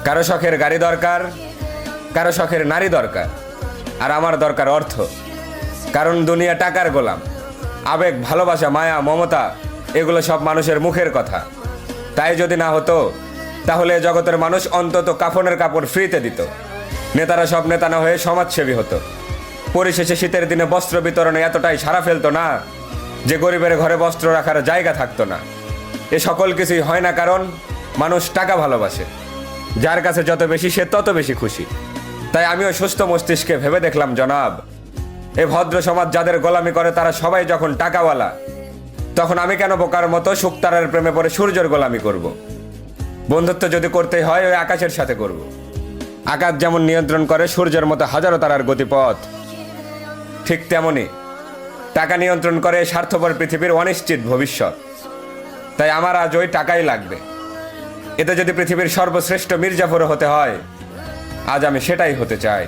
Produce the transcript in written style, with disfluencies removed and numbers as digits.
কারো শখের গাড়ি দরকার, কারো শখের নারী দরকার, আর আমার দরকার অর্থ। কারণ দুনিয়া টাকার গোলাম। আবেগ, ভালোবাসা, মায়া, মমতা এগুলো সব মানুষের মুখের কথা। তাই যদি না হতো তাহলে এ জগতের মানুষ অন্তত কাফনের কাপড় ফ্রিতে দিত। নেতারা সব নেতা না হয়ে সমাজসেবী হতো। পরিশেষে শীতের দিনে বস্ত্র বিতরণে এতটাই সাড়া ফেলতো না যে গরিবের ঘরে বস্ত্র রাখার জায়গা থাকতো না। এ সকল কিছুই হয় না কারণ মানুষ টাকা ভালোবাসে। যার কাছে যত বেশি সে তত বেশি খুশি। তাই আমিও সুস্থ মস্তিষ্কে ভেবে দেখলাম, জনাব, এ ভদ্র সমাজ যাদের গোলামি করে তারা সবাই যখন টাকাওয়ালা, তখন আমি কেন বোকার মতো শুকতারার প্রেমে পড়ে সূর্যের গোলামি করব? বন্ধুত্ব যদি করতেই হয় ওই আকাশের সাথে করব। আকাশ যেমন নিয়ন্ত্রণ করে সূর্যের মতো হাজারো তারার গতিপথ, ঠিক তেমনি টাকা নিয়ন্ত্রণ করে স্বার্থপর পৃথিবীর অনিশ্চিত ভবিষ্যৎ। তাই আমার আজ ওই টাকাই লাগবে। এতে যদি পৃথিবীর সর্বশ্রেষ্ঠ মির্জাফর হতে হয়, আজ আমি সেটাই হতে চাই।